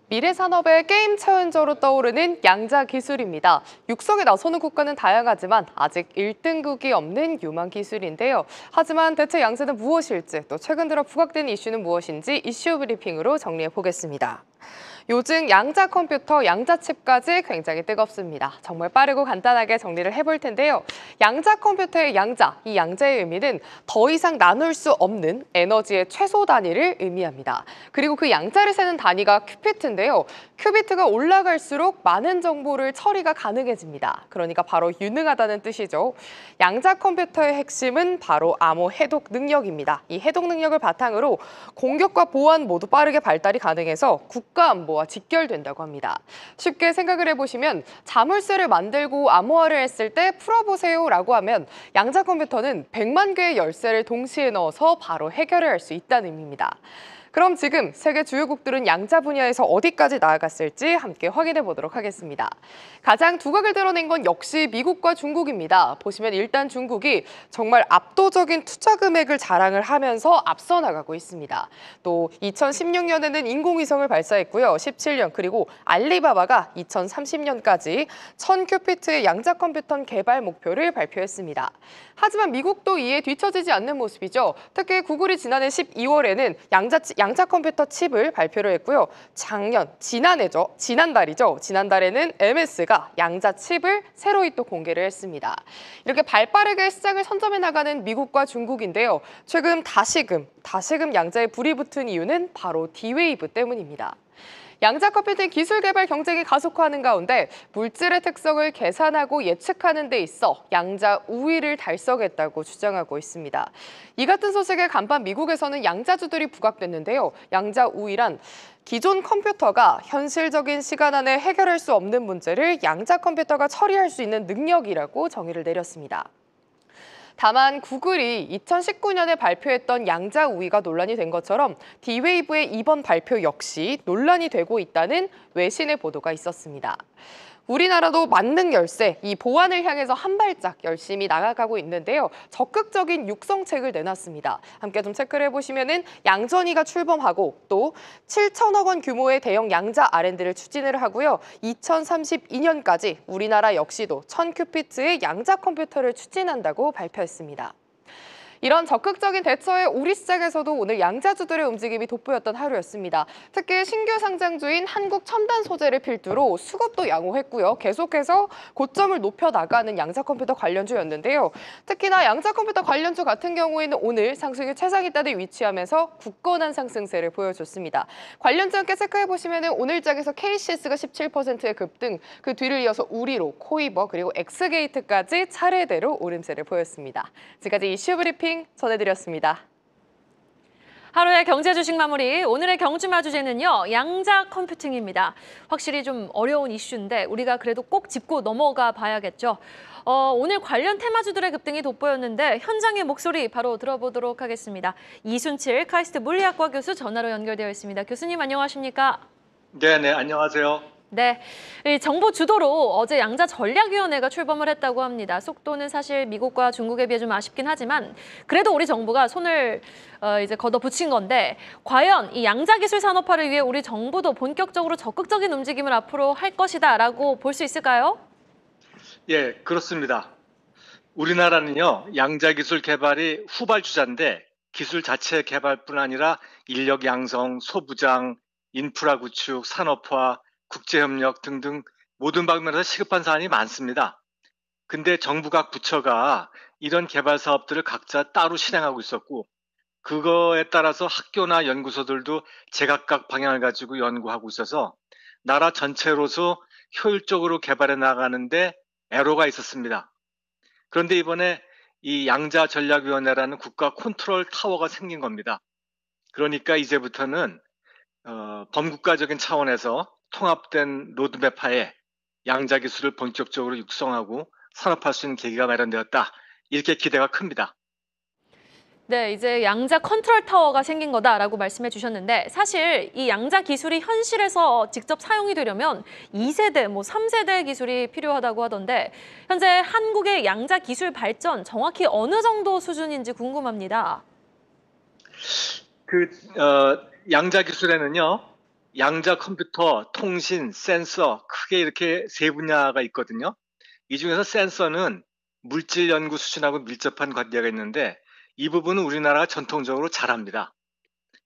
미래 산업의 게임 체인저로 떠오르는 양자 기술입니다. 육성에 나서는 국가는 다양하지만 아직 1등국이 없는 유망 기술인데요. 하지만 대체 양자는 무엇일지, 또 최근 들어 부각된 이슈는 무엇인지 이슈 브리핑으로 정리해 보겠습니다. 요즘 양자 컴퓨터, 양자 칩까지 굉장히 뜨겁습니다. 정말 빠르고 간단하게 정리를 해볼 텐데요. 양자 컴퓨터의 양자, 이 양자의 의미는 더 이상 나눌 수 없는 에너지의 최소 단위를 의미합니다. 그리고 그 양자를 세는 단위가 큐비트인데요. 큐비트가 올라갈수록 많은 정보를 처리가 가능해집니다. 그러니까 바로 유능하다는 뜻이죠. 양자 컴퓨터의 핵심은 바로 암호 해독 능력입니다. 이 해독 능력을 바탕으로 공격과 보안 모두 빠르게 발달이 가능해서 국가 안보와 직결된다고 합니다. 쉽게 생각을 해보시면 자물쇠를 만들고 암호화를 했을 때 풀어보세요라고 하면 양자 컴퓨터는 100만 개의 열쇠를 동시에 넣어서 바로 해결을 할 수 있다는 의미입니다. 그럼 지금 세계 주요국들은 양자 분야에서 어디까지 나아갔을지 함께 확인해 보도록 하겠습니다. 가장 두각을 드러낸 건 역시 미국과 중국입니다. 보시면 일단 중국이 정말 압도적인 투자 금액을 자랑을 하면서 앞서 나가고 있습니다. 또 2016년에는 인공위성을 발사했고요. 17년 그리고 알리바바가 2030년까지 1000큐피트의 양자 컴퓨터 개발 목표를 발표했습니다. 하지만 미국도 이에 뒤처지지 않는 모습이죠. 특히 구글이 지난해 12월에는 양자 컴퓨터 칩을 발표를 했고요. 지난달에는 MS가 양자 칩을 새로이 또 공개를 했습니다. 이렇게 발빠르게 시장을 선점해 나가는 미국과 중국인데요. 최근 다시금 양자에 불이 붙은 이유는 바로 D-Wave 때문입니다. 양자 컴퓨팅 기술 개발 경쟁이 가속화하는 가운데 물질의 특성을 계산하고 예측하는 데 있어 양자 우위를 달성했다고 주장하고 있습니다. 이 같은 소식에 간판 미국에서는 양자주들이 부각됐는데요. 양자 우위란 기존 컴퓨터가 현실적인 시간 안에 해결할 수 없는 문제를 양자 컴퓨터가 처리할 수 있는 능력이라고 정의를 내렸습니다. 다만 구글이 2019년에 발표했던 양자 우위가 논란이 된 것처럼 D-Wave의 이번 발표 역시 논란이 되고 있다는 외신의 보도가 있었습니다. 우리나라도 만능 열쇠, 이 보안을 향해서 한 발짝 열심히 나아가고 있는데요. 적극적인 육성책을 내놨습니다. 함께 좀 체크를 해보시면은 양전이가 출범하고 또 7천억 원 규모의 대형 양자 R&D를 추진을 하고요. 2032년까지 우리나라 역시도 1000큐피트의 양자 컴퓨터를 추진한다고 발표했습니다. 이런 적극적인 대처에 우리 시장에서도 오늘 양자주들의 움직임이 돋보였던 하루였습니다. 특히 신규 상장주인 한국 첨단 소재를 필두로 수급도 양호했고요. 계속해서 고점을 높여 나가는 양자 컴퓨터 관련주였는데요. 특히나 양자 컴퓨터 관련주 같은 경우에는 오늘 상승의 최상위단에 위치하면서 굳건한 상승세를 보여줬습니다. 관련주 함께 체크해보시면 오늘장에서 KCS가 17%의 급등, 그 뒤를 이어서 우리로, 코이버, 그리고 엑스게이트까지 차례대로 오름세를 보였습니다. 지금까지 이슈 브리핑 전해드렸습니다. 하루의 경제 주식 마무리, 오늘의 경주마 주제는요, 양자 컴퓨팅입니다. 확실히 좀 어려운 이슈인데 우리가 그래도 꼭 짚고 넘어가 봐야겠죠. 오늘 관련 테마주들의 급등이 돋보였는데 현장의 목소리 바로 들어보도록 하겠습니다. 이순칠 카이스트 물리학과 교수 전화로 연결되어 있습니다. 교수님 안녕하십니까? 네, 안녕하세요. 네, 이 정부 주도로 어제 양자전략위원회가 출범을 했다고 합니다. 속도는 사실 미국과 중국에 비해 좀 아쉽긴 하지만 그래도 우리 정부가 손을 이제 걷어붙인 건데 과연 이 양자기술 산업화를 위해 우리 정부도 본격적으로 적극적인 움직임을 앞으로 할 것이다라고 볼 수 있을까요? 예, 그렇습니다. 우리나라는요, 양자기술 개발이 후발주자인데 기술 자체 개발뿐 아니라 인력 양성, 소부장, 인프라 구축, 산업화, 국제협력 등등 모든 방면에서 시급한 사안이 많습니다. 근데 정부 각 부처가 이런 개발 사업들을 각자 따로 실행하고 있었고 그거에 따라서 학교나 연구소들도 제각각 방향을 가지고 연구하고 있어서 나라 전체로서 효율적으로 개발해 나가는데 애로가 있었습니다. 그런데 이번에 이 양자전략위원회라는 국가 컨트롤 타워가 생긴 겁니다. 그러니까 이제부터는 범국가적인 차원에서 통합된 로드맵 하에 양자 기술을 본격적으로 육성하고 산업화할 수 있는 계기가 마련되었다. 이렇게 기대가 큽니다. 네, 이제 양자 컨트롤 타워가 생긴 거다라고 말씀해 주셨는데 사실 이 양자 기술이 현실에서 직접 사용이 되려면 2세대, 3세대 기술이 필요하다고 하던데 현재 한국의 양자 기술 발전 정확히 어느 정도 수준인지 궁금합니다. 양자 기술에는요. 양자 컴퓨터, 통신, 센서 크게 이렇게 세 분야가 있거든요. 이 중에서 센서는 물질 연구 수준하고 밀접한 관계가 있는데 이 부분은 우리나라가 전통적으로 잘합니다.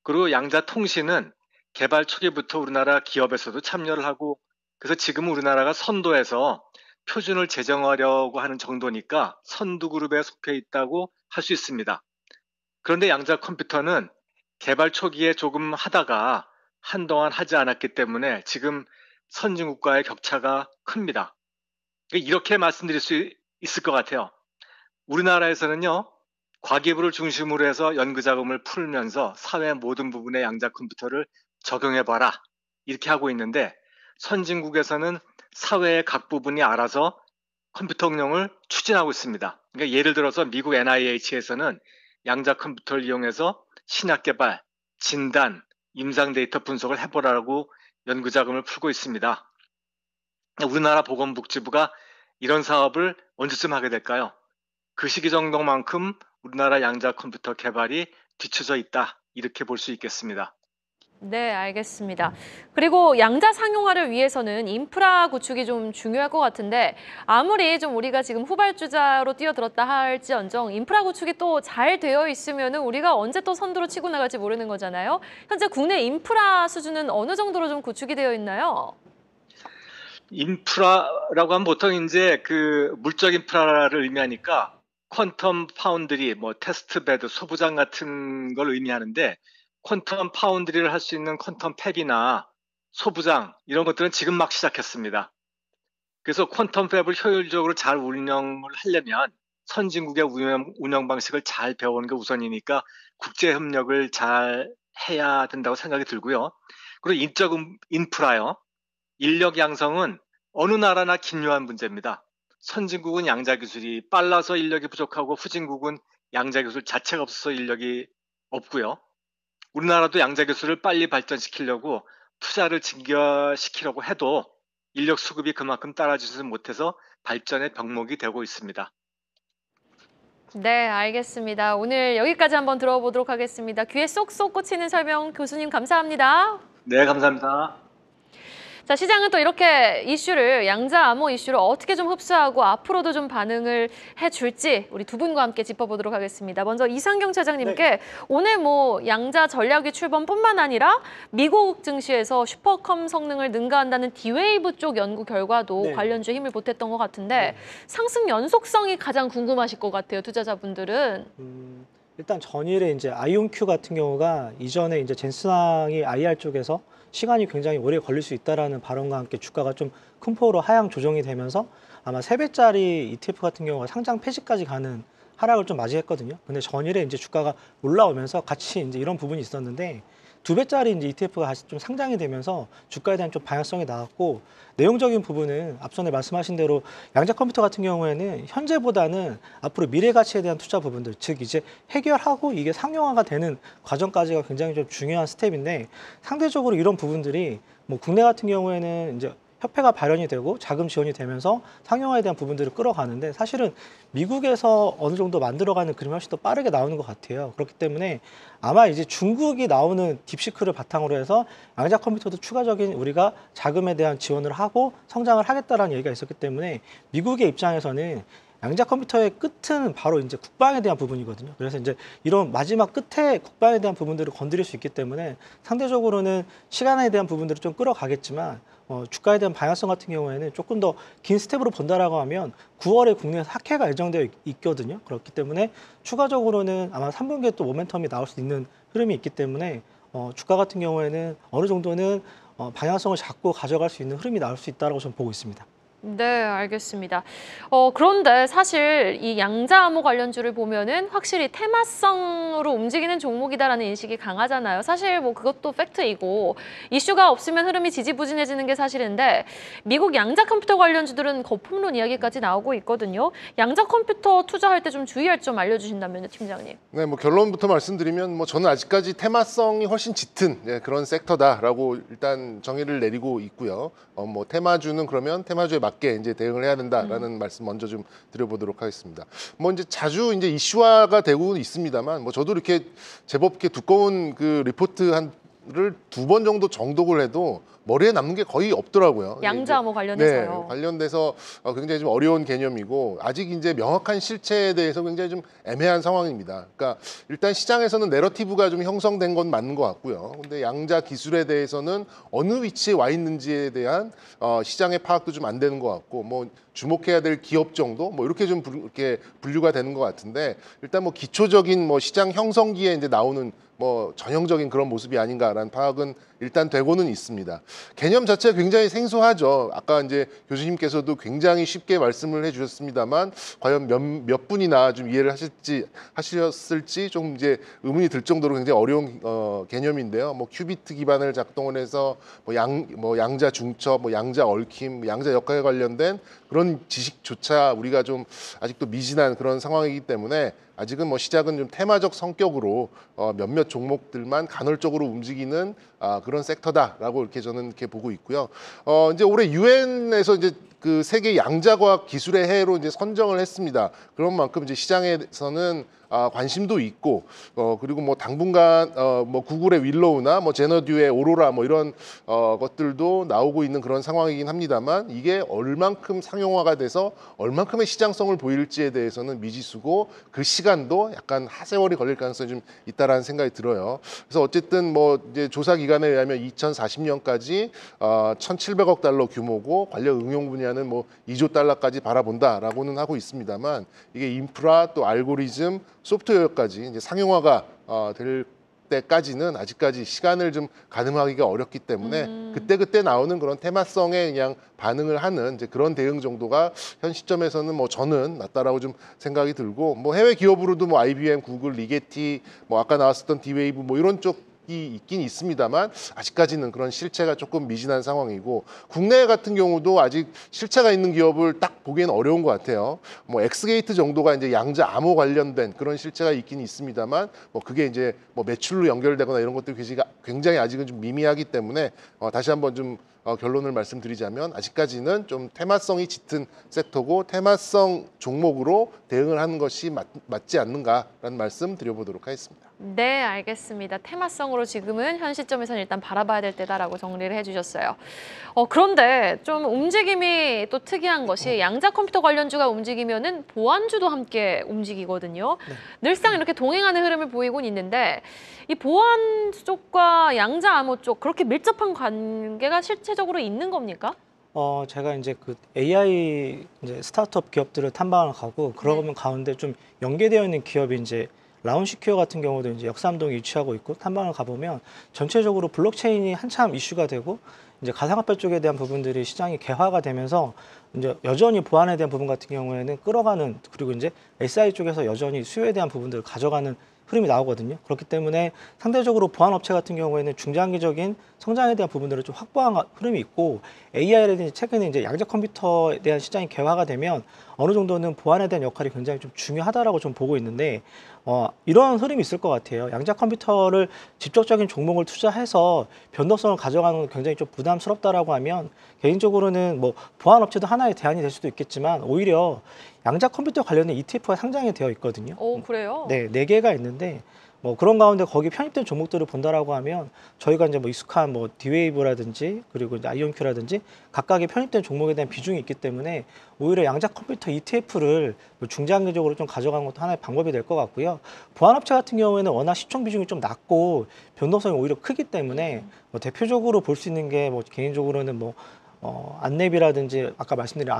그리고 양자 통신은 개발 초기부터 우리나라 기업에서도 참여를 하고 그래서 지금 우리나라가 선도에서 표준을 제정하려고 하는 정도니까 선두 그룹에 속해 있다고 할 수 있습니다. 그런데 양자 컴퓨터는 개발 초기에 조금 하다가 한동안 하지 않았기 때문에 지금 선진국과의 격차가 큽니다. 이렇게 말씀드릴 수 있을 것 같아요. 우리나라에서는요, 과기부를 중심으로 해서 연구 자금을 풀면서 사회 모든 부분에 양자 컴퓨터를 적용해봐라 이렇게 하고 있는데 선진국에서는 사회의 각 부분이 알아서 컴퓨터 응용을 추진하고 있습니다. 그러니까 예를 들어서 미국 NIH에서는 양자 컴퓨터를 이용해서 신약 개발, 진단, 임상 데이터 분석을 해보라고 연구 자금을 풀고 있습니다. 우리나라 보건복지부가 이런 사업을 언제쯤 하게 될까요? 그 시기 정도만큼 우리나라 양자 컴퓨터 개발이 뒤처져 있다. 이렇게 볼 수 있겠습니다. 네, 알겠습니다. 그리고 양자 상용화를 위해서는 인프라 구축이 좀 중요할 것 같은데 아무리 좀 우리가 지금 후발주자로 뛰어들었다 할지언정 인프라 구축이 또 잘 되어 있으면 우리가 언제 또 선두로 치고 나갈지 모르는 거잖아요. 현재 국내 인프라 수준은 어느 정도로 좀 구축이 되어 있나요? 인프라라고 하면 보통 이제 그 물적 인프라를 의미하니까 퀀텀 파운드리, 뭐 테스트 베드, 소부장 같은 걸 의미하는데 퀀텀 파운드리를 할 수 있는 퀀텀 팹이나 소부장 이런 것들은 지금 막 시작했습니다. 그래서 퀀텀 팹을 효율적으로 잘 운영을 하려면 선진국의 운영 방식을 잘 배우는 게 우선이니까 국제 협력을 잘 해야 된다고 생각이 들고요. 그리고 인적 인프라요. 인력 양성은 어느 나라나 기묘한 문제입니다. 선진국은 양자 기술이 빨라서 인력이 부족하고 후진국은 양자 기술 자체가 없어서 인력이 없고요. 우리나라도 양자 기술을 빨리 발전시키려고 투자를 증가시키려고 해도 인력 수급이 그만큼 따라주지 못해서 발전의 병목이 되고 있습니다. 네, 알겠습니다. 오늘 여기까지 한번 들어보도록 하겠습니다. 귀에 쏙쏙 꽂히는 설명 교수님 감사합니다. 네, 감사합니다. 자, 시장은 또 이렇게 이슈를 양자 암호 이슈를 어떻게 좀 흡수하고 앞으로도 좀 반응을 해줄지 우리 두 분과 함께 짚어보도록 하겠습니다. 먼저 이상경 차장님께 오늘 뭐 양자 전략위 출범뿐만 아니라 미국 증시에서 슈퍼컴 성능을 능가한다는 D-Wave 쪽 연구 결과도 관련주에 힘을 보탰던 것 같은데 상승 연속성이 가장 궁금하실 것 같아요, 투자자분들은. 일단 전일에 이제 아이온큐 같은 경우가 이전에 이제 젠슨항이 IR 쪽에서 시간이 굉장히 오래 걸릴 수 있다라는 발언과 함께 주가가 좀 큰 폭으로 하향 조정이 되면서 아마 3배짜리 ETF 같은 경우가 상장 폐지까지 가는 하락을 좀 맞이했거든요. 근데 전일에 이제 주가가 올라오면서 같이 이제 이런 부분이 있었는데 2배짜리 이제 ETF가 다시 좀 상장이 되면서 주가에 대한 좀 방향성이 나왔고 내용적인 부분은 앞전에 말씀하신 대로 양자 컴퓨터 같은 경우에는 현재보다는 앞으로 미래 가치에 대한 투자 부분들, 즉 이제 해결하고 이게 상용화가 되는 과정까지가 굉장히 좀 중요한 스텝인데 상대적으로 이런 부분들이 뭐 국내 같은 경우에는 이제 협회가 발현이 되고 자금 지원이 되면서 상용화에 대한 부분들을 끌어가는데 사실은 미국에서 어느 정도 만들어가는 그림이 훨씬 더 빠르게 나오는 것 같아요. 그렇기 때문에 아마 이제 중국이 나오는 딥시크를 바탕으로 해서 양자 컴퓨터도 추가적인 우리가 자금에 대한 지원을 하고 성장을 하겠다라는 얘기가 있었기 때문에 미국의 입장에서는 양자 컴퓨터의 끝은 바로 이제 국방에 대한 부분이거든요. 그래서 이제 이런 마지막 끝에 국방에 대한 부분들을 건드릴 수 있기 때문에 상대적으로는 시간에 대한 부분들을 좀 끌어가겠지만 주가에 대한 방향성 같은 경우에는 조금 더 긴 스텝으로 본다라고 하면 9월에 국내에서 학회가 예정되어 있거든요. 그렇기 때문에 추가적으로는 아마 3분기에 또 모멘텀이 나올 수 있는 흐름이 있기 때문에 주가 같은 경우에는 어느 정도는 방향성을 잡고 가져갈 수 있는 흐름이 나올 수 있다고 저는 보고 있습니다. 네, 알겠습니다. 그런데 사실 이 양자 암호 관련주를 보면은 확실히 테마성으로 움직이는 종목이다라는 인식이 강하잖아요. 사실 뭐 그것도 팩트이고 이슈가 없으면 흐름이 지지부진해지는 게 사실인데 미국 양자 컴퓨터 관련주들은 거품론 이야기까지 나오고 있거든요. 양자 컴퓨터 투자할 때 좀 주의할 점 알려주신다면요, 팀장님. 네, 뭐 결론부터 말씀드리면 뭐 저는 아직까지 테마성이 훨씬 짙은 그런 섹터다라고 일단 정의를 내리고 있고요. 뭐 테마주는 그러면 테마주에 맞게 이제 대응을 해야 된다라는 말씀 먼저 좀 드려보도록 하겠습니다. 뭐 이제 자주 이제 이슈화가 되고 있습니다만, 뭐 저도 이렇게 제법 이렇게 두꺼운 그 리포트 한 를 2번 정도 정독을 해도 머리에 남는 게 거의 없더라고요. 양자암호 네, 관련해서요. 관련돼서 굉장히 좀 어려운 개념이고 아직 이제 명확한 실체에 대해서 굉장히 좀 애매한 상황입니다. 그러니까 일단 시장에서는 내러티브가 좀 형성된 건 맞는 것 같고요. 근데 양자 기술에 대해서는 어느 위치에 와 있는지에 대한 시장의 파악도 좀 안 되는 것 같고 뭐 주목해야 될 기업 정도 뭐 이렇게 좀 이렇게 분류가 되는 것 같은데 일단 뭐 기초적인 뭐 시장 형성기에 이제 나오는 뭐 전형적인 그런 모습이 아닌가라는 파악은 일단 되고는 있습니다. 개념 자체가 굉장히 생소하죠. 아까 이제 교수님께서도 굉장히 쉽게 말씀을 해주셨습니다만 과연 몇 분이나 좀 이해를 하셨을지 좀 이제 의문이 들 정도로 굉장히 어려운 개념인데요. 뭐 큐비트 기반을 작동을 해서 뭐 양자 중첩, 뭐 양자 얽힘, 양자 역학에 관련된 그런 지식조차 우리가 좀 아직도 미진한 그런 상황이기 때문에 아직은 뭐 시작은 좀 테마적 성격으로 몇몇 종목들만 간헐적으로 움직이는 그런 섹터다라고 이렇게 저는 이렇게 보고 있고요. 이제 올해 유엔에서 이제 그 세계 양자과학 기술의 해로 이제 선정을 했습니다. 그런 만큼 이제 시장에서는 관심도 있고 그리고 뭐 당분간 뭐 구글의 윌로우나 뭐 제너듀의 오로라 뭐 이런 것들도 나오고 있는 그런 상황이긴 합니다만 이게 얼만큼 상용화가 돼서 얼만큼의 시장성을 보일지에 대해서는 미지수고 그 시간도 약간 하세월이 걸릴 가능성이 좀 있다라는 생각이 들어요. 그래서 어쨌든 뭐 이제 조사 기관에 의하면 2040년까지 1,700억 달러 규모고 관련 응용 분야는 뭐 2조 달러까지 바라본다라고는 하고 있습니다만 이게 인프라 또 알고리즘 소프트웨어까지 이제 상용화가 될 때까지는 아직까지 시간을 좀 가늠하기가 어렵기 때문에 그때 나오는 그런 테마성에 그냥 반응을 하는 이제 그런 대응 정도가 현 시점에서는 뭐 저는 낫다라고 좀 생각이 들고 뭐 해외 기업으로도 뭐 IBM, 구글, 리게티, 뭐 아까 나왔었던 D-Wave 뭐 이런 쪽 있긴 있습니다만 아직까지는 그런 실체가 조금 미진한 상황이고 국내 같은 경우도 아직 실체가 있는 기업을 딱 보기에는 어려운 것 같아요. 뭐 엑스게이트 정도가 이제 양자 암호 관련된 그런 실체가 있긴 있습니다만 뭐 그게 이제 뭐 매출로 연결되거나 이런 것들이 굉장히 아직은 좀 미미하기 때문에 다시 한번 좀 결론을 말씀드리자면 아직까지는 좀 테마성이 짙은 섹터고 테마성 종목으로 대응을 하는 것이 맞지 않는가라는 말씀 드려보도록 하겠습니다. 네, 알겠습니다. 테마성으로 지금은 현 시점에서는 일단 바라봐야 될 때다라고 정리를 해주셨어요. 그런데 좀 움직임이 또 특이한 것이 양자 컴퓨터 관련주가 움직이면은 보안주도 함께 움직이거든요. 네. 늘상 이렇게 동행하는 흐름을 보이곤 있는데 이 보안 쪽과 양자 암호 쪽 그렇게 밀접한 관계가 실체적으로 있는 겁니까? 제가 이제 그 AI 이제 스타트업 기업들을 탐방을 가고 그러면 가운데 좀 연계되어 있는 기업이 이제 라운시큐어 같은 경우도 이제 역삼동에 위치하고 있고 탐방을 가보면 전체적으로 블록체인이 한참 이슈가 되고 이제 가상화폐 쪽에 대한 부분들이 시장이 개화가 되면서 이제 여전히 보안에 대한 부분 같은 경우에는 끌어가는 그리고 이제 SI 쪽에서 여전히 수요에 대한 부분들을 가져가는 흐름이 나오거든요. 그렇기 때문에 상대적으로 보안 업체 같은 경우에는 중장기적인 성장에 대한 부분들을 좀 확보한 흐름이 있고 AI라든지 최근에 이제 양자 컴퓨터에 대한 시장이 개화가 되면 어느 정도는 보안에 대한 역할이 굉장히 좀 중요하다라고 좀 보고 있는데 이런 흐름이 있을 것 같아요. 양자 컴퓨터를 직접적인 종목을 투자해서 변동성을 가져가는 건 굉장히 좀 부담스럽다라고 하면 개인적으로는 뭐 보안 업체도 하나의 대안이 될 수도 있겠지만 오히려 양자 컴퓨터 관련된 ETF가 상장이 되어 있거든요. 오, 그래요? 네, 4개가 있는데 뭐 그런 가운데 거기 편입된 종목들을 본다라고 하면 저희가 이제 뭐 익숙한 뭐 D-Wave라든지 그리고 이제 아이온큐라든지 각각의 편입된 종목에 대한 비중이 있기 때문에 오히려 양자 컴퓨터 ETF를 뭐 중장기적으로 좀 가져가는 것도 하나의 방법이 될 것 같고요. 보안업체 같은 경우에는 워낙 시총 비중이 좀 낮고 변동성이 오히려 크기 때문에 뭐 대표적으로 볼 수 있는 게 뭐 개인적으로는 뭐 안랩이라든지 아까 말씀드린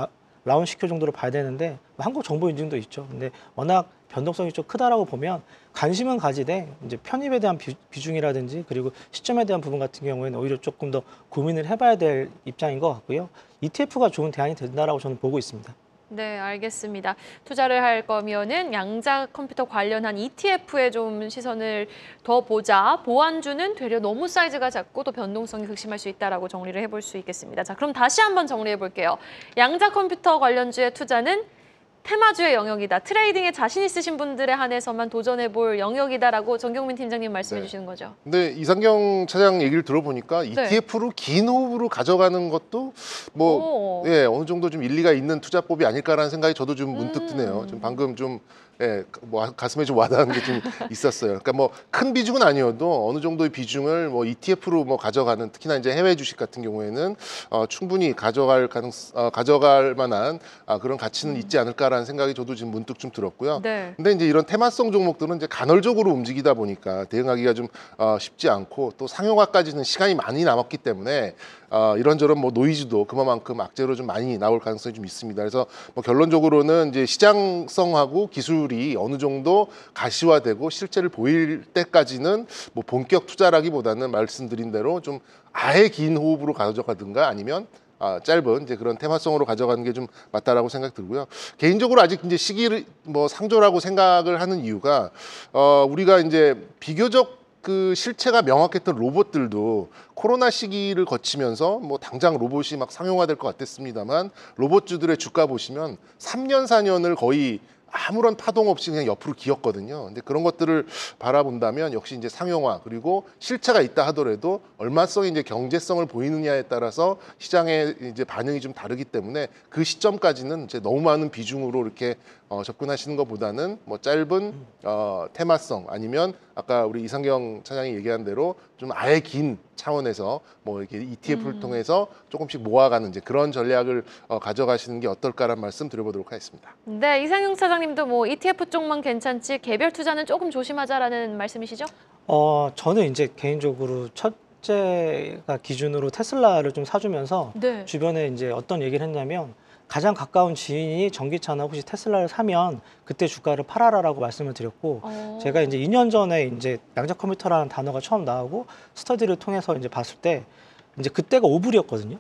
라운시큐어 정도로 봐야 되는데 한국정보인증도 있죠. 근데 워낙 변동성이 좀 크다라고 보면 관심은 가지되 이제 편입에 대한 비중이라든지 그리고 시점에 대한 부분 같은 경우에는 오히려 조금 더 고민을 해봐야 될 입장인 것 같고요. ETF가 좋은 대안이 된다라고 저는 보고 있습니다. 네, 알겠습니다. 투자를 할 거면은 양자 컴퓨터 관련한 ETF에 좀 시선을 더 보자. 보안주는 되려 너무 사이즈가 작고 또 변동성이 극심할 수 있다라고 정리를 해볼 수 있겠습니다. 자, 그럼 다시 한번 정리해 볼게요. 양자 컴퓨터 관련주의 투자는 테마주의 영역이다. 트레이딩에 자신 있으신 분들에 한해서만 도전해볼 영역이다라고 정경민 팀장님 말씀해 주시는 거죠. 근데 이상경 차장 얘기를 들어보니까 ETF로 긴 호흡으로 가져가는 것도 뭐 어느 정도 좀 일리가 있는 투자법이 아닐까라는 생각이 저도 좀 문득 드네요. 좀 방금 좀 예, 뭐 가슴에 좀 와닿은 게 좀 있었어요. 그러니까 뭐 큰 비중은 아니어도 어느 정도의 비중을 뭐 ETF로 뭐 가져가는, 특히나 이제 해외 주식 같은 경우에는 충분히 가져갈 만한 그런 가치는 있지 않을까라는 생각이 저도 지금 문득 좀 들었고요. 네. 근데 이제 이런 테마성 종목들은 이제 간헐적으로 움직이다 보니까 대응하기가 좀 쉽지 않고, 또 상용화까지는 시간이 많이 남았기 때문에 이런저런 뭐 노이즈도 그만큼 악재로 좀 많이 나올 가능성이 좀 있습니다. 그래서 뭐 결론적으로는 이제 시장성하고 기술이 어느 정도 가시화되고 실제를 보일 때까지는 뭐 본격 투자라기보다는 말씀드린 대로 좀 아예 긴 호흡으로 가져가든가 아니면 짧은 이제 그런 테마성으로 가져가는 게 좀 맞다라고 생각 들고요. 개인적으로 아직 이제 시기를 뭐 상조라고 생각을 하는 이유가 우리가 이제 비교적 그 실체가 명확했던 로봇들도 코로나 시기를 거치면서 뭐 당장 로봇이 막 상용화될 것 같았습니다만, 로봇주들의 주가 보시면 3년 4년을 거의 아무런 파동 없이 그냥 옆으로 기었거든요. 근데 그런 것들을 바라본다면 역시 이제 상용화, 그리고 실체가 있다 하더라도 얼마성의 이제 경제성을 보이느냐에 따라서 시장의 이제 반응이 좀 다르기 때문에 그 시점까지는 이제 너무 많은 비중으로 이렇게 접근하시는 것보다는 뭐 짧은 테마성, 아니면 아까 우리 이상경 차장이 얘기한 대로 좀 아예 긴 차원에서 뭐 이렇게 ETF를 통해서 조금씩 모아가는 이제 그런 전략을 가져가시는 게 어떨까라는 말씀 드려보도록 하겠습니다. 네, 이상용 차장님도 뭐 ETF 쪽만 괜찮지 개별 투자는 조금 조심하자라는 말씀이시죠? 저는 이제 개인적으로 첫째가 기준으로 테슬라를 좀 사주면서 네. 주변에 이제 어떤 얘기를 했냐면, 가장 가까운 지인이 전기차나 혹시 테슬라를 사면 그때 주가를 팔아라라고 말씀을 드렸고, 제가 이제 2년 전에 이제 양자 컴퓨터라는 단어가 처음 나오고 스터디를 통해서 이제 봤을 때 이제 그때가 오불이었거든요.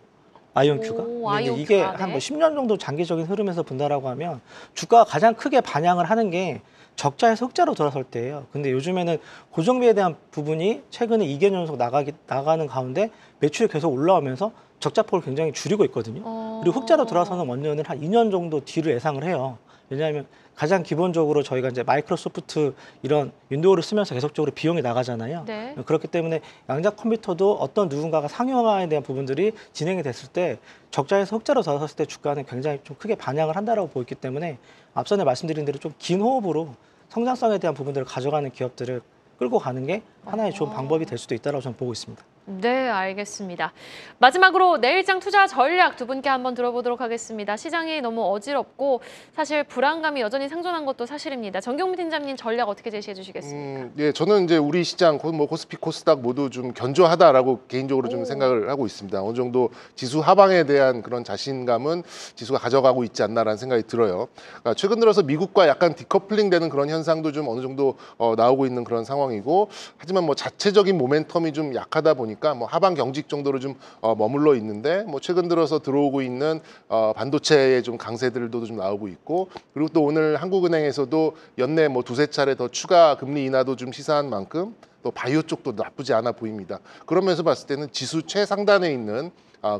아이온큐가. 근데 이제 이게 아이온큐가, 한 뭐 네. 10년 정도 장기적인 흐름에서 본다라고 하면 주가가 가장 크게 반향을 하는 게 적자에서 흑자로 돌아설 때예요. 근데 요즘에는 고정비에 대한 부분이 최근에 2개년 연속 나가는 가운데 매출이 계속 올라오면서 적자폭을 굉장히 줄이고 있거든요. 그리고 흑자로 돌아서는 원년은 한 2년 정도 뒤를 예상을 해요. 왜냐하면 가장 기본적으로 저희가 이제 마이크로소프트 이런 윈도우를 쓰면서 계속적으로 비용이 나가잖아요. 네. 그렇기 때문에 양자 컴퓨터도 어떤 누군가가 상용화에 대한 부분들이 진행이 됐을 때 적자에서 흑자로 돌아섰을 때 주가는 굉장히 좀 크게 반향을 한다라고 보였기 때문에 앞전에 말씀드린 대로 좀 긴 호흡으로 성장성에 대한 부분들을 가져가는 기업들을 끌고 가는 게 하나의 좋은 방법이 될 수도 있다고 저는 보고 있습니다. 네, 알겠습니다. 마지막으로 내일장 투자 전략 두 분께 한번 들어보도록 하겠습니다. 시장이 너무 어지럽고 사실 불안감이 여전히 생존한 것도 사실입니다. 정경무 팀장님 전략 어떻게 제시해 주시겠습니까? 예, 저는 이제 우리 시장, 뭐 코스피, 코스닥 모두 좀 견조하다라고 개인적으로 좀 생각을 하고 있습니다. 어느 정도 지수 하방에 대한 그런 자신감은 지수가 가져가고 있지 않나라는 생각이 들어요. 그러니까 최근 들어서 미국과 약간 디커플링 되는 그런 현상도 좀 어느 정도 나오고 있는 그런 상황이고, 하지만 뭐 자체적인 모멘텀이 좀 약하다 보니까 뭐 하방 경직 정도로 좀 머물러 있는데, 뭐 최근 들어서 들어오고 있는 반도체의 좀 강세들도 좀 나오고 있고, 그리고 또 오늘 한국은행에서도 연내 뭐 두세 차례 더 추가 금리 인하도 좀 시사한 만큼 또 바이오 쪽도 나쁘지 않아 보입니다. 그러면서 봤을 때는 지수 최상단에 있는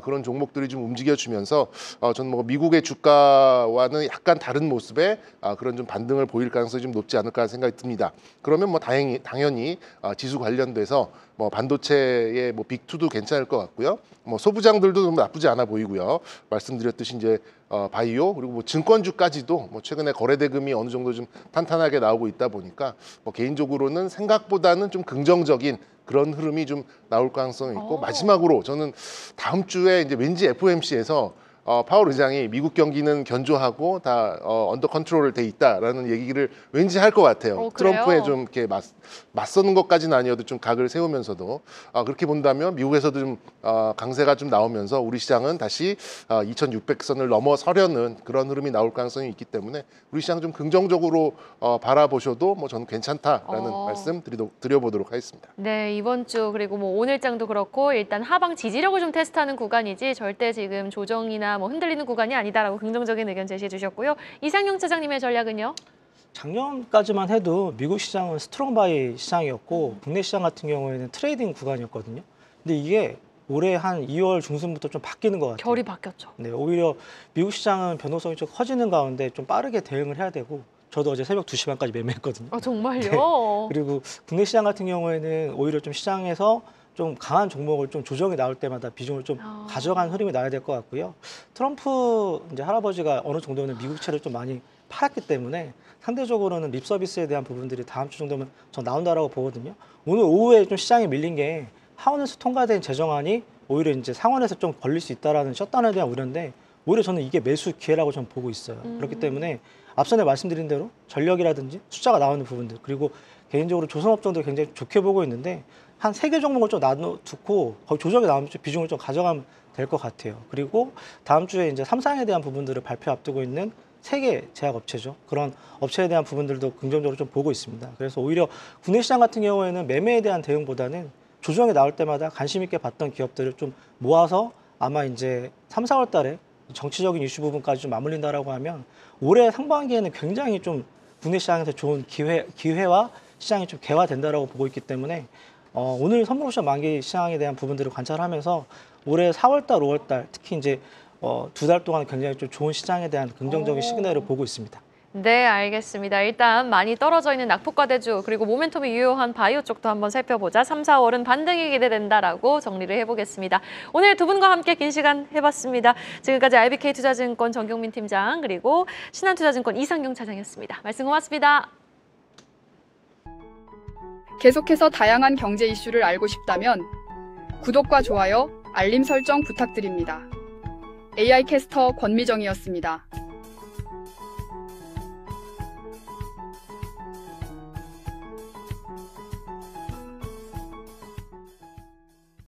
그런 종목들이 좀 움직여주면서 저는 뭐 미국의 주가와는 약간 다른 모습의 그런 좀 반등을 보일 가능성이 좀 높지 않을까 생각이 듭니다. 그러면 뭐 당연히 지수 관련돼서 뭐 반도체의 뭐 빅2도 괜찮을 것 같고요. 뭐 소부장들도 좀 나쁘지 않아 보이고요. 말씀드렸듯이 이제 바이오, 그리고 뭐 증권주까지도 뭐 최근에 거래 대금이 어느 정도 좀 탄탄하게 나오고 있다 보니까 뭐 개인적으로는 생각보다는 좀 긍정적인 그런 흐름이 좀 나올 가능성이 있고, 마지막으로 저는 다음 주에 이제 왠지 FOMC에서 파월 의장이 미국 경기는 견조하고 다 언더 컨트롤 돼 있다라는 얘기를 왠지 할 것 같아요. 그래요? 트럼프에 좀 이렇게 맞서는 것까지는 아니어도 좀 각을 세우면서도 그렇게 본다면 미국에서도 좀 강세가 좀 나오면서 우리 시장은 다시 2600선을 넘어서려는 그런 흐름이 나올 가능성이 있기 때문에 우리 시장 좀 긍정적으로 바라보셔도 뭐 저는 괜찮다라는 말씀 드려보도록 하겠습니다. 네, 이번 주 그리고 뭐 오늘장도 그렇고 일단 하방 지지력을 좀 테스트하는 구간이지 절대 지금 조정이나 뭐 흔들리는 구간이 아니다라고 긍정적인 의견 제시해 주셨고요. 이상용 차장님의 전략은요? 작년까지만 해도 미국 시장은 스트롱 바이 시장이었고 국내 시장 같은 경우에는 트레이딩 구간이었거든요. 근데 이게 올해 한 2월 중순부터 좀 바뀌는 것 같아요. 결이 바뀌었죠. 네, 오히려 미국 시장은 변동성이 좀 커지는 가운데 좀 빠르게 대응을 해야 되고, 저도 어제 새벽 2시 반까지 매매했거든요. 정말요? 그리고 국내 시장 같은 경우에는 오히려 좀 시장에서 좀 강한 종목을 좀 조정이 나올 때마다 비중을 좀 가져가는 흐름이 나야 될 것 같고요. 트럼프 이제 할아버지가 어느 정도는 미국채를 좀 많이 팔았기 때문에 상대적으로는 립 서비스에 대한 부분들이 다음 주 정도면 저 나온다라고 보거든요. 오늘 오후에 좀 시장이 밀린 게 하원에서 통과된 제정안이 오히려 이제 상원에서 좀 걸릴 수 있다라는 셧다운에 대한 우려인데 오히려 저는 이게 매수 기회라고 저는 보고 있어요. 그렇기 때문에 앞선에 말씀드린 대로 전력이라든지 숫자가 나오는 부분들 그리고 개인적으로 조선업종도 굉장히 좋게 보고 있는데 한 3개 종목을 좀 나눠두고 거의 조정이 나오면 좀 비중을 좀 가져가면 될 것 같아요. 그리고 다음 주에 이제 3상에 대한 부분들을 발표 앞두고 있는 3개 제약업체죠. 그런 업체에 대한 부분들도 긍정적으로 좀 보고 있습니다. 그래서 오히려 국내 시장 같은 경우에는 매매에 대한 대응보다는 조정이 나올 때마다 관심 있게 봤던 기업들을 좀 모아서 아마 이제 3, 4월 달에 정치적인 이슈 부분까지 좀 맞물린다라고 하면 올해 상반기에는 굉장히 좀 국내 시장에서 좋은 기회와 시장이 좀 개화된다라고 보고 있기 때문에 오늘 선물옵션 만기 시장에 대한 부분들을 관찰하면서 올해 4월 달, 5월 달 특히 이제 2달 동안 굉장히 좀 좋은 시장에 대한 긍정적인 시그널을 보고 있습니다. 네, 알겠습니다. 일단 많이 떨어져 있는 낙폭과대주 그리고 모멘텀이 유효한 바이오 쪽도 한번 살펴보자. 3, 4월은 반등이 기대된다라고 정리를 해보겠습니다. 오늘 두 분과 함께 긴 시간 해봤습니다. 지금까지 IBK투자증권 정경민 팀장 그리고 신한투자증권 이상경 차장이었습니다. 말씀 고맙습니다. 계속해서 다양한 경제 이슈를 알고 싶다면 구독과 좋아요, 알림 설정 부탁드립니다. AI 캐스터 권미정이었습니다.